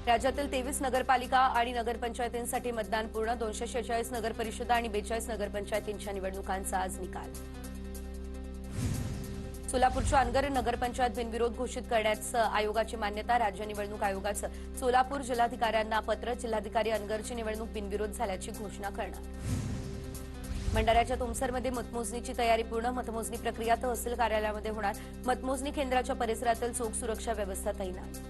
राज्यातील 23 नगरपालिका आणि नगरपंचायतींसाठी मतदान पूर्ण. 246 नगरपरिषदा आणि 42 नगरपंचायतींच्या निवडणुकांचा आज निकाल. सोलापूरच्या अनगर नगरपंचायत बिनविरोध घोषित करण्याचं आयोगाची मान्यता. राज्य निवडणूक आयोगाचं सोलापूर जिल्हाधिकाऱ्यांना पत्र. जिल्हाधिकारी अनगरची निवडणूक बिनविरोध झाल्याची घोषणा करणार. भंडाऱ्याच्या तुमसरमध्ये मतमोजणीची तयारी पूर्ण. मतमोजणी प्रक्रिया तहसील कार्यालयामध्ये होणार. मतमोजणी केंद्राच्या परिसरातील चोख सुरक्षा व्यवस्था तैनात.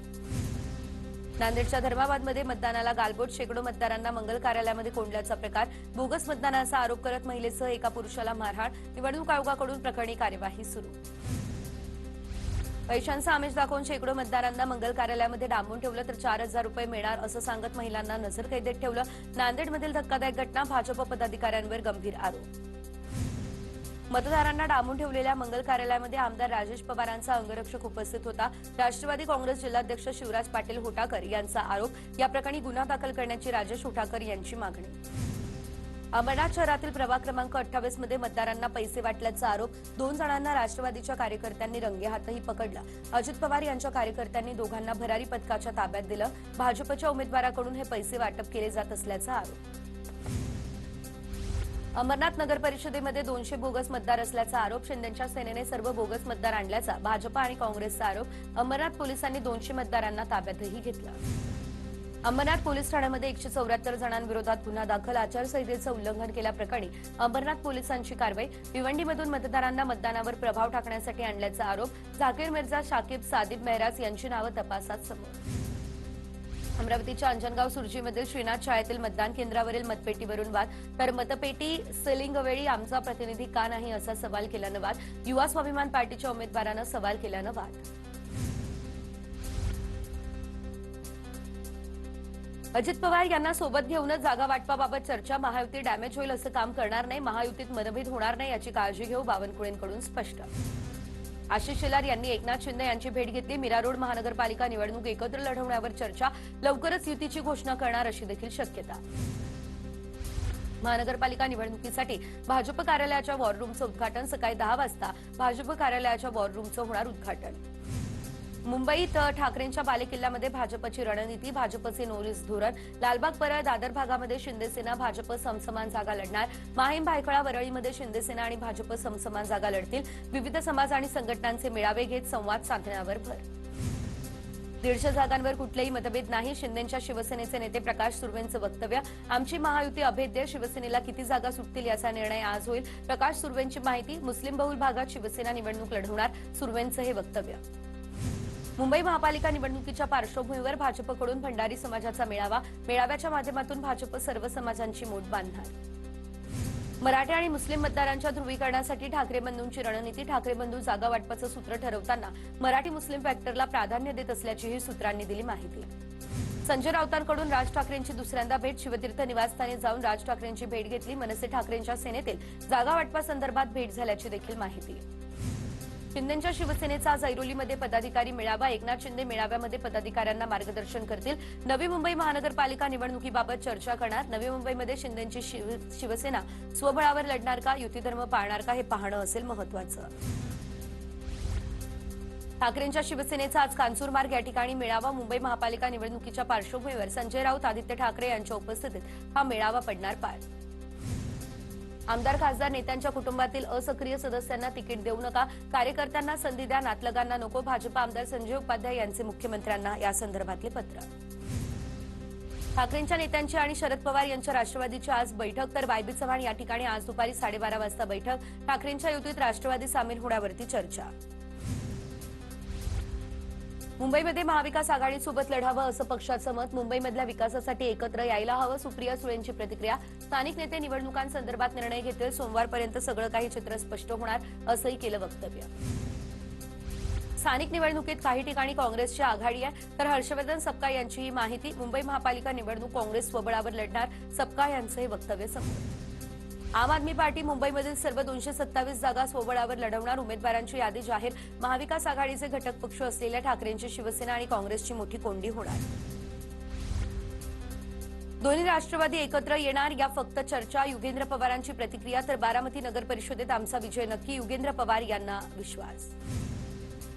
नांदेडच्या धर्माबादमध्ये मतदानाला गालबोट. शेकडो मतदारांना मंगल कार्यालयामध्ये कोंडल्याचा प्रकार. बोगस मतदानाचा आरोप करत महिलेसह एका पुरुषाला मारहाण. निवडणूक आयोगाकडून प्रकरणी कार्यवाही सुरू. पैशांचा आमिष दाखवून शेकडो मतदारांना मंगल कार्यालयामध्ये डांबून ठेवलं तर 4,000 रुपये मिळणार असं सांगत महिलांना नजरकैदेत ठेवलं. नांदेडमधील धक्कादायक घटना. भाजप पदाधिकाऱ्यांवर गंभीर आरोप. मतदारांना डांबून ठेवलेल्या मंगल कार्यालयामध्ये आमदार राजेश पवारांचा अंगरक्षक उपस्थित होता. राष्ट्रवादी काँग्रेस जिल्हाध्यक्ष शिवराज पाटील होटाकर यांचा आरोप. या प्रकरणी गुन्हा दाखल करण्याची राजेश होटाकर यांची मागणी. अंबरनाथ शहरातील प्रभाग क्रमांक 28 मध्ये मतदारांना पैसे वाटल्याचा आरोप. 2 जणांना राष्ट्रवादीच्या कार्यकर्त्यांनी रंगेहातही पकडलं. अजित पवार यांच्या कार्यकर्त्यांनी दोघांना भरारी पथकाच्या ताब्यात दिलं. भाजपच्या उमेदवाराकडून हे पैसे वाटप केले जात असल्याचा आरोप. अंबरनाथ नगर परिषदेमध्ये 200 बोगस मतदार असल्याचा आरोप. शिंदेच्या सेनेने सर्व बोगस मतदार आणल्याचा भाजप आणि काँग्रेसचा आरोप. अंबरनाथ पोलिसांनी 200 मतदारांना ताब्यातही घेतलं. अंबरनाथ पोलीस ठाण्यामध्ये 174 जणांविरोधात गुन्हा दाखल. आचारसंहितेचं उल्लंघन केल्याप्रकरणी अंबरनाथ पोलिसांची कारवाई. भिवंडीमधून मतदारांना मतदानावर प्रभाव टाकण्यासाठी आणल्याचा आरोप. झाकीर मिर्झा, शाकिब, सादिब मेहराज यांची नावं तपासात समोर. अमरावतीच्या अंजनगाव सुरजीमधील श्रीनाथ शाळेतील मतदान केंद्रावरील मतपेटीवरून वाद. तर मतपेटी सिलिंगवेळी आमचा प्रतिनिधी का नाही असा सवाल केल्यानं वाद. युवा स्वाभिमान पार्टीच्या उमेदवारानं सवाल केल्यानं वाद. अजित पवार यांना सोबत घेऊनच जागा वाटपाबाबत चर्चा. महायुती डॅमेज होईल असं काम करणार नाही. महायुतीत मतभेद होणार नाही याची काळजी घेऊ. बावनकुळेंकडून स्पष्ट. आशिष शेलार यांनी एकनाथ शिंदे यांची भेट घेतली. मीरा रोड महानगरपालिका निवडणूक एकत्र लढवण्यावर चर्चा. लवकरच युतीची घोषणा करणार अशी देखील शक्यता. महानगरपालिका निवडणुकीसाठी भाजप कार्यालयाच्या वॉर रूमचं उद्घाटन. सकाळी 10 वाजता भाजप कार्यालयाच्या वॉर रूमचं होणार उद्घाटन. मुंबईत ठाकरेंच्या बालेकिल्ल्यामध्ये भाजपची रणनीती. भाजपचे नोरीस धोरण. लालबाग परळ दादर भागामध्ये शिंदेसेना भाजप समसमान जागा लढणार. माहीम भायखळा वरळीमध्ये शिंदेसेना आणि भाजप समसमान जागा लढतील. विविध समाज आणि संघटनांचे मेळावे घेत संवाद साधण्यावर भर. 150 जागांवर कुठलेही मतभेद नाही. शिंदेच्या शिवसेनेचे नेते प्रकाश सुर्वेंचं वक्तव्य. आमची महायुती अभेद्य. शिवसेनेला किती जागा सुटतील याचा निर्णय आज होईल. प्रकाश सुर्वेंची माहिती. मुस्लिम बहुल भागात शिवसेना निवडणूक लढवणार. सुर्वेंचं हे वक्तव्य. मुंबई महापालिका निवडणुकीच्या पार्श्वभूमीवर भाजपकडून भंडारी समाजाचा मेळावा. मेळाव्याच्या माध्यमातून भाजप सर्व समाजांची मोठ बांधणार. मराठी आणि मुस्लिम मतदारांच्या ध्रुवीकरणासाठी ठाकरे बंधूंची रणनीती. ठाकरे बंधू जागा वाटपाचं सूत्र ठरवताना मराठी मुस्लिम फॅक्टरला प्राधान्य देत असल्याचीही सूत्रांनी दिली माहिती. संजय राऊतांकडून राज ठाकरेंची दुसऱ्यांदा भेट. शिवतीर्थ निवासस्थानी जाऊन राज ठाकरेंची भेट घेतली. मनसे ठाकरेंच्या सेनेतील जागा वाटपासंदर्भात भेट झाल्याची देखील माहिती. शिंदेच्या शिवसेनेचा आज ऐरोलीमध्ये पदाधिकारी मेळावा. एकनाथ शिंदे मेळाव्यामध्ये पदाधिकाऱ्यांना मार्गदर्शन करतील. नवी मुंबई महानगरपालिका निवडणुकीबाबत चर्चा करणार. नवी मुंबईमध्ये शिंदेची शिवसेना स्वबळावर लढणार का, युतीधर्म पाळणार का हे पाहणं असेल महत्वाचं. ठाकरेंच्या शिवसेनेचा आज कांजूरमार्ग या ठिकाणी मेळावा. मुंबई महापालिका निवडणुकीच्या पार्श्वभूमीवर संजय राऊत, आदित्य ठाकरे यांच्या उपस्थितीत हा मेळावा पडणार पार. आमदार खासदार नेत्यांच्या कुटुंबातील असक्रिय सदस्यांना तिकीट देऊ नका. कार्यकर्त्यांना संधी द्या. नातलगांना नको. भाजप आमदार संजय उपाध्याय यांचे मुख्यमंत्र्यांना या संदर्भातले पत्र. ठाकरेंच्या नेत्यांची आणि शरद पवार यांच्या राष्ट्रवादीची आज बैठक. तर वायबी चव्हाण या ठिकाणी आज दुपारी 12:30 वाजता बैठक. ठाकरेंच्या युतीत राष्ट्रवादी सामील होण्यावरती चर्चा. मुंबईमध्ये महाविकास आघाडीसोबत लढावं असं पक्षाचं मत. मुंबईमधल्या विकासासाठी एकत्र यायला हवं. सुप्रिया सुळेंची प्रतिक्रिया. स्थानिक नेते निवडणुकांसंदर्भात निर्णय घेतील. सोमवारपर्यंत सगळं काही चित्र स्पष्ट होणार असंही केलं वक्तव्य. स्थानिक निवडणुकीत काही ठिकाणी काँग्रेसची आघाडी आहे. तर हर्षवर्धन सपकाळ यांची ही माहिती. मुंबई महापालिका निवडणूक काँग्रेस स्वबळावर लढणार. सपकाळ यांचं हे वक्तव्य समोर. आम आदमी पार्टी मुंबईमधील सर्व 227 जागा स्वबळावर लढवणार. उमेदवारांची यादी जाहीर. महाविकास आघाडीचे घटक पक्ष असलेल्या ठाकरेंची शिवसेना आणि काँग्रेसची मोठी कोंडी होणार. दोन्ही राष्ट्रवादी एकत्र येणार या फक्त चर्चा. युगेंद्र पवारांची प्रतिक्रिया. तर बारामती नगर परिषदेत आमचा विजय नक्की. युगेंद्र पवार यांना विश्वास.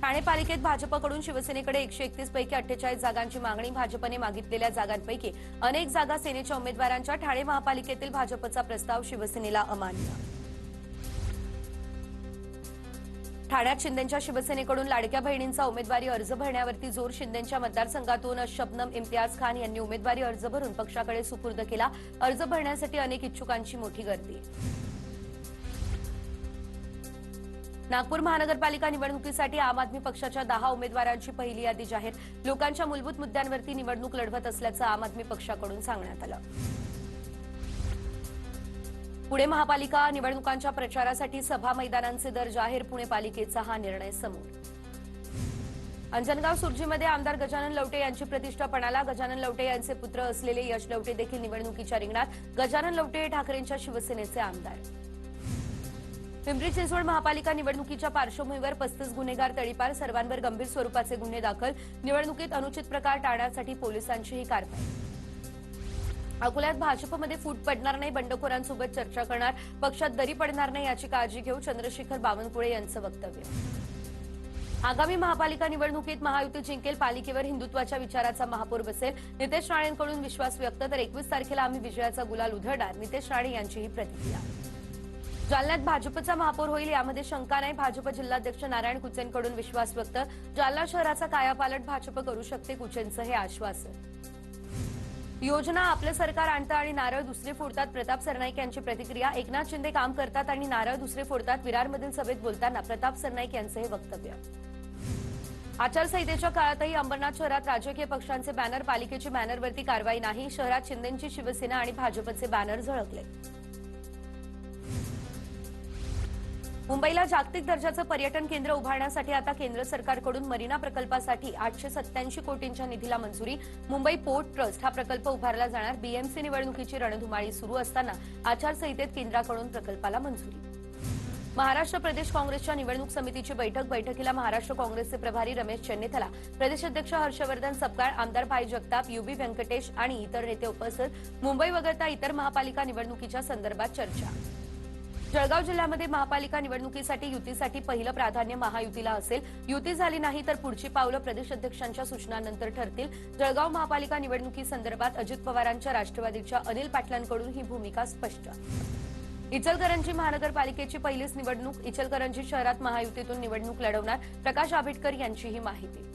ठाणे पालिकेत भाजपकडून शिवसेनेकडे 131 पैकी 48 जागांची मागणी. भाजपने मागितलेल्या जागांपैकी अनेक जागा सेनेच्या उमेदवारांच्या. ठाणे महापालिकेतील भाजपचा प्रस्ताव शिवसेनेला अमान्य. ठाण्यात शिंदेंच्या शिवसेनेकडून लाडक्या बहिणींचा उमेदवारी अर्ज भरण्यावरती जोर. शिंदेंच्या मतदारसंघातून शबनम इम्तियाज खान यांनी उमेदवारी अर्ज भरून पक्षाकडे सुपूर्द केला. अर्ज भरण्यासाठी अनेक इच्छुकांची मोठी गर्दी. नागपूर महानगरपालिका निवडणुकीसाठी आम आदमी पक्षाच्या 10 उमेदवारांची पहिली यादी जाहीर. लोकांच्या मूलभूत मुद्द्यांवरती निवडणूक लढवत असल्याचं आम आदमी पक्षाकडून सांगण्यात आलं. पुणे महापालिका निवडणुकांच्या प्रचारासाठी सभा मैदानांचे दर जाहीर. पुणे पालिकेचा हा निर्णय समोर. अंजनगाव सुर्जीमध्ये आमदार गजानन लवटे यांची प्रतिष्ठा पणाला. गजानन लवटे यांचे पुत्र असलेले यश लवटे देखील निवडणुकीच्या रिंगणात. गजानन लवटे हे ठाकरेंच्या शिवसेनेचे आमदार. पिंपरी चिंचवड महापालिका निवडणुकीच्या पार्श्वभूमीवर 35 गुन्हेगार तडीपार. सर्वांवर गंभीर स्वरूपाचे गुन्हे दाखल. निवडणुकीत अनुचित प्रकार टाळण्यासाठी पोलिसांचीही कारवाई. अकोल्यात भाजपमध्ये फूट पडणार नाही, बंडखोरांसोबत चर्चा करणार, पक्षात दरी पडणार नाही याची काळजी घेऊ. चंद्रशेखर बावनकुळे यांचं वक्तव्य. आगामी महापालिका निवडणुकीत महायुती जिंकेल. पालिकेवर हिंदुत्वाच्या विचाराचा महापौर बसेल. नितेश राणेंकडून विश्वास व्यक्त. तर 21 तारखेला आम्ही विजयाचा गुलाल उधळणार. नितेश राणे यांची ही प्रतिक्रिया. जालन्यात भाजपचा महापौर होईल यामध्ये शंका नाही. भाजप जिल्हाध्यक्ष नारायण कुचेंकडून विश्वास व्यक्त. जालना शहराचा कायापालट भाजप करू शकते, कुचेंचं हे आश्वासन. योजना आपलं सरकार आणतं आणि नारळ दुसरे फोडतात. प्रताप सरनाईक यांची प्रतिक्रिया. एकनाथ शिंदे काम करतात आणि नारळ दुसरे फोडतात. विरारमधील सभेत बोलताना प्रताप सरनाईक यांचं हे वक्तव्य. आचारसंहितेच्या काळातही अंबरनाथ शहरात राजकीय पक्षांचे बॅनर. पालिकेची बॅनरवरती कारवाई नाही. शहरात शिंदेंची शिवसेना आणि भाजपचे बॅनर झळकले. मुंबईला जागतिक दर्जाचं पर्यटन केंद्र उभारण्यासाठी आता केंद्र सरकारकडून मरीना प्रकल्पासाठी 887 कोटींच्या निधीला मंजुरी. मुंबई पोर्ट ट्रस्ट हा प्रकल्प उभारला जाणार. बीएमसी निवडणुकीची रणधुमाळी सुरू असताना आचारसंहितेत केंद्राकडून प्रकल्पाला मंजुरी. महाराष्ट्र प्रदेश काँग्रेसच्या निवडणूक समितीची बैठकीला महाराष्ट्र काँग्रेसचे प्रभारी रमेश चेन्नेथला, प्रदेशाध्यक्ष हर्षवर्धन सपकाळ, आमदार भाई जगताप, यूबी व्यंकटेश आणि इतर नेते उपस्थित. मुंबई वगळता इतर महापालिका निवडणुकीच्या संदर्भात चर्चा. जळगाव जिल्ह्यामध्ये महापालिका निवडणुकीसाठी युतीसाठी पहिलं प्राधान्य महायुतीला असेल. युती झाली नाही तर पुढची पावलं प्रदेशाध्यक्षांच्या सूचनांनंतर ठरतील. जळगाव महापालिका निवडणुकीसंदर्भात अजित पवारांच्या राष्ट्रवादीच्या अनिल पाटलांकडून ही भूमिका स्पष्ट. इचलकरंजी महानगरपालिकेची पहिलीच निवडणूक. इचलकरंजी शहरात महायुतीतून निवडणूक लढवणार. प्रकाश आंबेडकर यांची ही माहिती.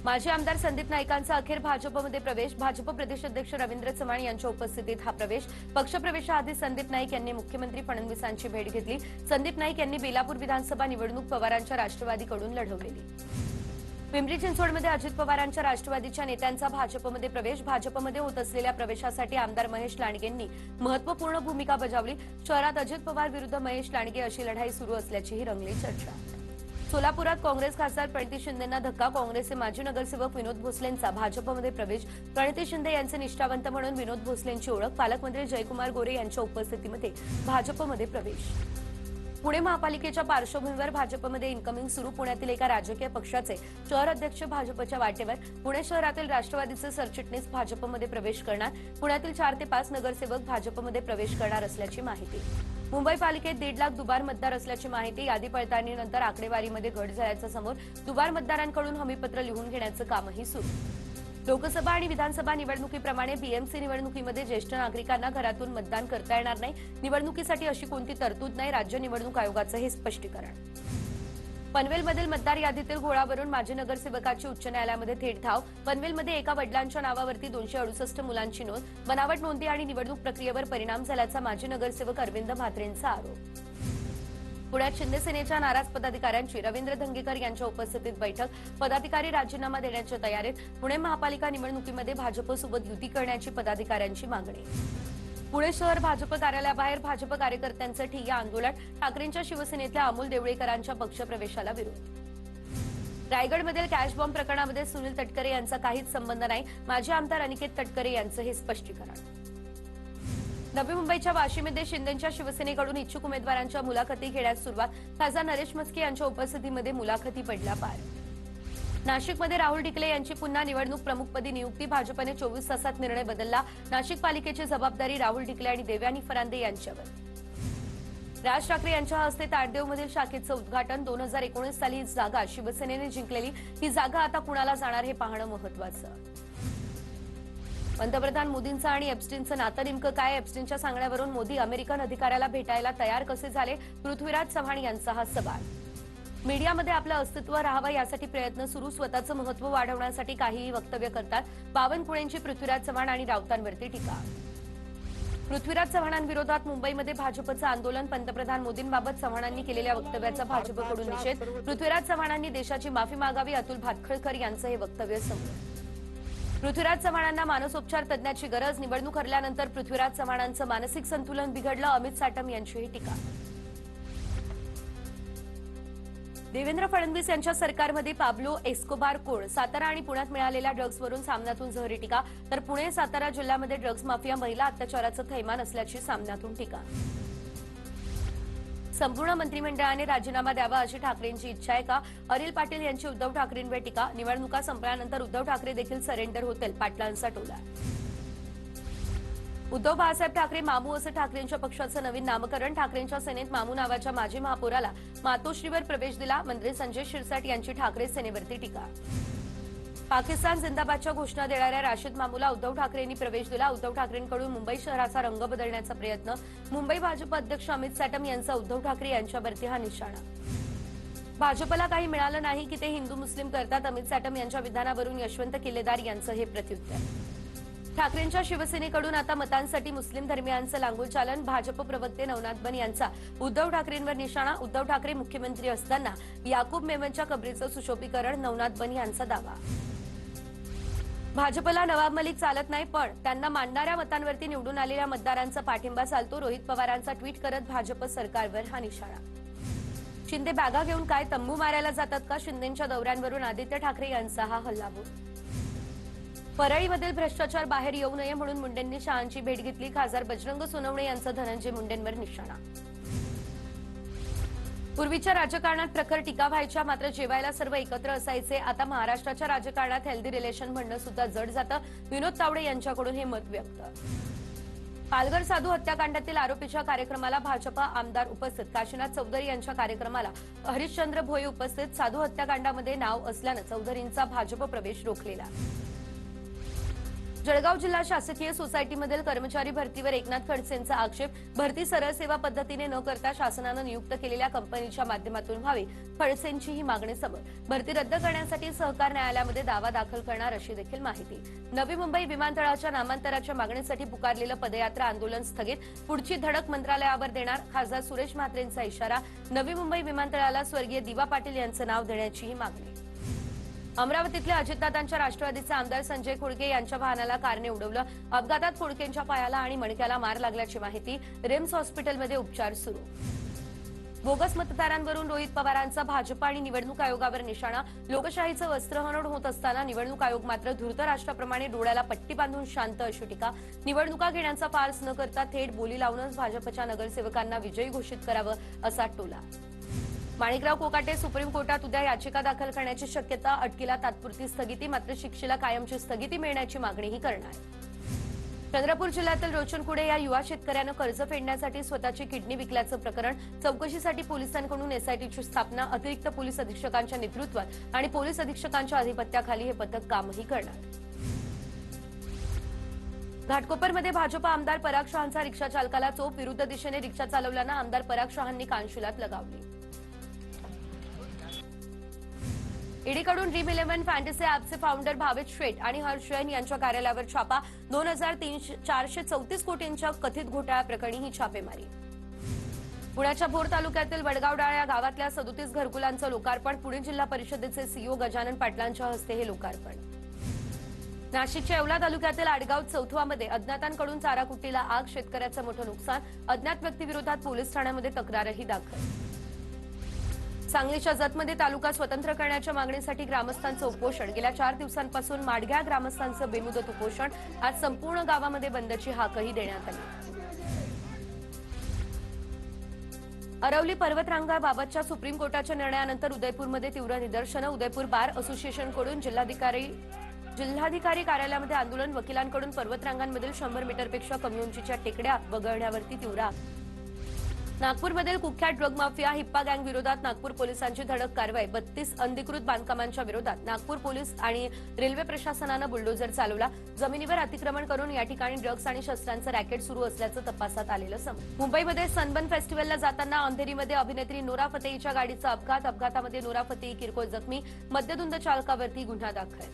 माजी आमदार संदीप नाईकांचा अखेर भाजपमध्ये प्रवेश. भाजप प्रदेशाध्यक्ष रवींद्र चव्हाण यांच्या उपस्थितीत हा प्रवेश. पक्षप्रवेशाआधी संदीप नाईक यांनी मुख्यमंत्री फडणवीसांची भेट घेतली. संदीप नाईक यांनी बेलापूर विधानसभा निवडणूक पवारांच्या राष्ट्रवादीकडून लढवलेली. पिंपरी चिंचवडमध्ये अजित पवारांच्या राष्ट्रवादीच्या नेत्यांचा भाजपमध्ये प्रवेश. भाजपमध्ये होत असलेल्या प्रवेशासाठी आमदार महेश लांडगेंनी महत्वपूर्ण भूमिका बजावली. शहरात अजित पवार विरुद्ध महेश लांडगे अशी लढाई सुरू असल्याचीही रंगली चर्चा. सोलापुरात काँग्रेस खासदार प्रणिती शिंदेंना धक्का. काँग्रेसचे माजी नगरसेवक विनोद भोसलेंचा भाजपमध्ये प्रवेश. प्रणिती शिंदे यांचे निष्ठावंत म्हणून विनोद भोसलेंची ओळख. पालकमंत्री जयकुमार गोरे यांच्या उपस्थितीमध्ये भाजपमध्ये प्रवेश. पुणे महापालिकेच्या पार्श्वभूमीवर भाजपमध्ये इन्कमिंग सुरू. पुण्यातील एका राजकीय पक्षाचे शहर अध्यक्ष भाजपच्या वाटेवर. पुणे शहरातील राष्ट्रवादीचे सरचिटणीस भाजपमध्ये प्रवेश करणार. पुण्यातील 4 ते 5 नगरसेवक भाजपमध्ये प्रवेश करणार असल्याची माहिती. मुंबई पालिकेत 1.5 लाख दुबार मतदार असल्याची माहिती. यादी पडताळणीनंतर आकडेवारीमध्ये घट झाल्याचं समोर. दुबार मतदारांकडून हमीपत्र लिहून घेण्याचं कामही सुरू. लोकसभा आणि विधानसभा निवडणुकीप्रमाणे बीएमसी निवडणुकीमध्ये ज्येष्ठ नागरिकांना घरातून मतदान करता येणार नाही. निवडणुकीसाठी अशी कोणती तरतूद नाही. राज्य निवडणूक आयोगाचं हे स्पष्टीकरण. पनवेलमधील मतदार यादीतील घोळावरून माजी नगरसेवकाची उच्च न्यायालयामध्ये थेट धाव. पनवेलमध्ये एका वडिलांच्या नावावरती 268 मुलांची नोंद. बनावट नोंदी आणि निवडणूक प्रक्रियेवर परिणाम झाल्याचा माजी नगरसेवक अरविंद म्हात्रेंचा आरोप. पुण्यात शिंदेसेनेच्या नाराज पदाधिकाऱ्यांची रवींद्र धंगेकर यांच्या उपस्थितीत बैठक. पदाधिकारी राजीनामा देण्याच्या तयारीत. पुणे महापालिका निवडणुकीमध्ये भाजपसोबत युती करण्याची पदाधिकाऱ्यांची मागणी. पुणे शहर भाजप कार्यालयाबाहेर भाजप कार्यकर्त्यांचं ठिय्या आंदोलन. ठाकरेंच्या शिवसेनेतल्या अमोल देवळेकरांच्या पक्षप्रवेशाला विरोध. रायगडमधील कॅश बॉम्ब प्रकरणामध्ये सुनील तटकरे यांचा काहीच संबंध नाही. माजी आमदार अनिकेत तटकरे यांचं हे स्पष्टीकरण. नवी मुंबईच्या वाशीमध्ये शिंदेंच्या शिवसेनेकडून इच्छुक उमेदवारांच्या मुलाखती घेण्यास सुरुवात. खासदार नरेश म्हस्के यांच्या उपस्थितीमध्ये मुलाखती पडल्या पार. नाशिकमध्ये राहुल ढिकले यांची पुन्हा निवडणूक प्रमुखपदी नियुक्ती. भाजपने 24 तासात निर्णय बदलला. नाशिक पालिकेची जबाबदारी राहुल ढिकले आणि देवयानी फरांदे यांच्यावर. राज ठाकरे यांच्या हस्ते ताडदेवमधील शाखेचं उद्घाटन 2019 साली ही जागा शिवसेनेने जिंकलेली ही जागा आता कुणाला जाणार हे पाहणं महत्त्वाचं. पंतप्रधान मोदींचं आणि एप्स्टीनचं नातं नेमकं काय? एप्स्टीनच्या सांगण्यावरून मोदी अमेरिकन अधिकाऱ्याला भेटायला तयार कसे झाले? पृथ्वीराज चव्हाण यांचा हा सवाल. मीडियामध्ये आपलं अस्तित्व राहावं यासाठी प्रयत्न सुरू. स्वतःचं महत्त्व वाढवण्यासाठी काहीही वक्तव्य करतात. बावनकुळेंची पृथ्वीराज चव्हाण आणि राऊतांवरती टीका. पृथ्वीराज चव्हाणांविरोधात मुंबईमध्ये भाजपचं आंदोलन. पंतप्रधान मोदींबाबत चव्हाणांनी केलेल्या वक्तव्याचा भाजपकडून निषेध. पृथ्वीराज चव्हाणांनी देशाची माफी मागावी. अतुल भातखळकर यांचं हे वक्तव्य समोर. पृथ्वीराज चव्हाणांना मानसोपचार तज्ज्ञाची गरज. निवडणूक हरल्यानंतर पृथ्वीराज चव्हाणांचं मानसिक संतुलन बिघडलं. अमित साटम यांचीही टीका. देवेंद्र फडणवीस यांच्या सरकारमध्ये पाब्लो एस्कोबार कोण? सातारा आणि पुण्यात मिळालेल्या ड्रग्जवरून सामन्यातून जहरी टीका. तर पुणे सातारा जिल्ह्यामध्ये ड्रग्ज माफिया महिला अत्याचाराचं थैमान असल्याची सामन्यातून टीका. संपूर्ण मंत्रिमंडळाने राजीनामा द्यावा अशी ठाकरेंची इच्छा आहे का? अनिल पाटील यांची उद्धव ठाकरेंवर टीका. निवडणुका संपल्यानंतर उद्धव ठाकरे देखील सरेंडर होतील, पाटलांचा टोला. उद्धव बाळासाहेब ठाकरे मामू असं ठाकरेंच्या पक्षाचं नवीन नामकरण. ठाकरेंच्या सेनेत मामू नावाच्या माजी महापौराला मातोश्रीवर प्रवेश दिला. मंत्री संजय शिरसाट यांची ठाकरे सेनेवरती टीका. पाकिस्तान जिंदाबादच्या घोषणा देणाऱ्या राशिद मामूला उद्धव ठाकरेंनी प्रवेश दिला. उद्धव ठाकरेंकडून मुंबई शहराचा रंग बदलण्याचा प्रयत्न. मुंबई भाजप अध्यक्ष अमित साटम यांचा उद्धव ठाकरे यांच्यावरती हा निशाणा. भाजपला काही मिळालं नाही की ते हिंदू मुस्लिम करतात. अमित साटम यांच्या विधानावरून यशवंत किल्लेदार यांचं हे प्रत्युत्तर. ठाकरेंच्या शिवसेनेकडून आता मतांसाठी मुस्लिम धर्मियांचं लांगूल चालन. भाजप प्रवक्ते नवनाथ बन यांचा उद्धव ठाकरेंवर निशाणा. उद्धव ठाकरे मुख्यमंत्री असताना याकूब मेमनच्या कबरीचं सुशोभीकरण. नवनाथ बन यांचा दावा. भाजपला नवाब मलिक चालत नाही, पण त्यांना मानणाऱ्या मतांवरती निवडून आलेल्या मतदारांचा पाठिंबा चालतो. रोहित पवारांचा ट्विट करत भाजप सरकारवर हा निशाणा. शिंदे बॅगा घेऊन काय तंबू मारायला जातात का? शिंदेंच्या दौऱ्यांवरून आदित्य ठाकरे यांचा हा हल्लाबोल. परळीमधील भ्रष्टाचार बाहेर येऊ नये म्हणून मुंडेंनी शहांची भेट घेतली. खासदार बजरंग सोनवणे यांचा धनंजय मुंडेंवर निशाणा. पूर्वीच्या राजकारणात प्रखर टीका व्हायच्या, मात्र जेवायला सर्व एकत्र असायचे. आता महाराष्ट्राच्या राजकारणात हेल्दी रिलेशन म्हणणं सुद्धा जड जातं. विनोद तावडे यांच्याकडून हे मत व्यक्त. पालघर साधू हत्याकांडातील आरोपीच्या कार्यक्रमाला भाजपा आमदार उपस्थित. काशीनाथ चौधरी यांच्या कार्यक्रमाला हरिश्चंद्र भोये उपस्थित. साधू हत्याकांडामध्ये नाव असल्यानं चौधरींचा भाजप प्रवेश रोखलेला. जळगाव जिल्हा शासकीय सोसायटीमधील कर्मचारी भरतीवर एकनाथ खडसेंचा आक्षेप. भरती सरळ सेवा पद्धतीने न करता शासनानं नियुक्त केलेल्या कंपनीच्या माध्यमातून व्हावी, खडसेंची ही मागणी समोर. भरती रद्द करण्यासाठी सहकार न्यायालयामध्ये दावा दाखल करणार अशी देखील माहिती. नवी मुंबई विमानतळाच्या नामांतराच्या मागणीसाठी पुकारलेलं पदयात्रा आंदोलन स्थगित. पुढची धडक मंत्रालयावर देणार. खासदार सुरेश म्हात्रेंचा इशारा. नवी मुंबई विमानतळाला स्वर्गीय दिवा पाटील यांचं नाव देण्याचीही मागणी. अमरावतीतल्या अजितदादांच्या राष्ट्रवादीचे आमदार संजय खोडके यांच्या वाहनाला कारने उडवलं. अपघातात खोडकेंच्या पायाला आणि मणक्याला मार लागल्याची माहिती. रिम्स हॉस्पिटलमध्ये उपचार सुरू. बोगस मतदारांवरून रोहित पवारांचा भाजप आणि निवडणूक आयोगावर निशाणा. लोकशाहीचं वस्त्रहरण होत असताना निवडणूक आयोग मात्र धूर्तराष्ट्राप्रमाणे डोळ्याला पट्टी बांधून शांत अशी टीका. निवडणुका घेण्याचा फार्स न करता थेट बोली लावूनच भाजपच्या नगरसेवकांना विजयी घोषित करावं असा टोला. माणिकराव कोकाटे सुप्रीम कोर्टात उद्या याचिका दाखल करण्याची शक्यता. अटकेला तात्पुरती स्थगिती, मात्र शिक्षेला कायमची स्थगिती मिळण्याची मागणीही करणार. चंद्रपूर जिल्ह्यातील रोचनकुडे या युवा शेतकऱ्यानं कर्ज फेडण्यासाठी स्वतःची किडनी विकल्याचं प्रकरण. चौकशीसाठी पोलिसांकडून एसआयटीची स्थापना. अतिरिक्त पोलीस अधीक्षकांच्या नेतृत्वात आणि पोलीस अधीक्षकांच्या अधिपत्याखाली हे पथक कामही करणार. घाटकोपरमध्ये भाजप आमदार पराग शहांचा रिक्षा चालकाला चोप. विरुद्ध दिशेने रिक्षा चालवल्यानं आमदार पराग शहांनी कानशिलात लगावली. ईडीकडून ड्रीम11 फॅन्टसी ॲपचे फाउंडर भावेश शेठ आणि हर्ष जैन यांच्या कार्यालयावर छापा. 2,434 कोटींच्या कथित घोटाळ्याप्रकरणी ही छापेमारी. पुण्याच्या भोर तालुक्यातील वडगावडाळ या गावातल्या 37 घरकुलांचं लोकार्पण. पुणे जिल्हा परिषदेचे सीईओ गजानन पाटलांच्या हस्ते हे लोकार्पण. नाशिकच्या येवला तालुक्यातील आडगाव चौथवामध्ये अज्ञातांकडून चारा कुट्टीला आग. शेतकऱ्याचं मोठं नुकसान. अज्ञात व्यक्तीविरोधात पोलीस ठाण्यामध्ये तक्रारही दाखल. सांगलीच्या जतमध्ये तालुका स्वतंत्र करण्याच्या मागणीसाठी ग्रामस्थांचं उपोषण. गेल्या 4 दिवसांपासून माडग्या ग्रामस्थांचं बेमुदत उपोषण. आज संपूर्ण गावामध्ये बंदची हाकही देण्यात आली. अरवली पर्वतरांगाबाबतच्या सुप्रीम कोर्टाच्या निर्णयानंतर उदयपूरमध्ये तीव्र निदर्शनं. उदयपूर बार असोसिएशनकडून जिल्हाधिकारी कार्यालयामध्ये आंदोलन. वकिलांकडून पर्वतरांगांमधील 100 मीटरपेक्षा कमी उंचीच्या टेकड्या वगळण्यावरती तीव्र. नागपूरमधील कुख्यात ड्रग माफिया हिप्पा गँग विरोधात नागपूर पोलिसांची धडक कारवाई 32 अनधिकृत बांधकामांच्या विरोधात नागपूर पोलीस आणि रेल्वे प्रशासनानं बुलडोझर चालवला. जमिनीवर अतिक्रमण करून या ठिकाणी ड्रग्ज आणि शस्त्रांचं रॅकेट सुरू असल्याचं तपासात आलेलं समोर. मुंबईमध्ये सनबर्न फेस्टिव्हलला जाताना अंधेरीमध्ये अभिनेत्री नोरा फतेहीच्या गाडीचा अपघातामध्ये नोरा फतेही किरकोळ जखमी. मद्यधुंद चालकावरती गुन्हा दाखल.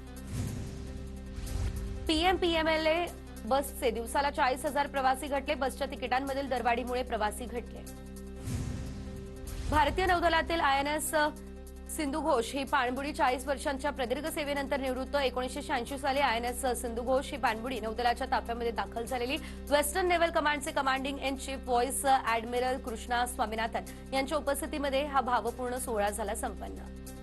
पीएमपीएमएलए बसचे दिवसाला 40,000 प्रवासी घटले. बसच्या तिकिटांमधील दरवाढीमुळे प्रवासी घटले. भारतीय नौदलातील आयएनएस सिंधू घोष ही पाणबुडी 40 वर्षांच्या प्रदीर्घ सेवेनंतर निवृत्त. 1986 साली आयएनएस सिंधू घोष ही पाणबुडी नौदलाच्या ताफ्यामध्ये दाखल झालेली. वेस्टर्न नेव्हल कमांडचे commanding in chief vice admiral Krishna Swaminathan यांच्या उपस्थितीमध्ये हा भावपूर्ण सोहळा झाला संपन्न.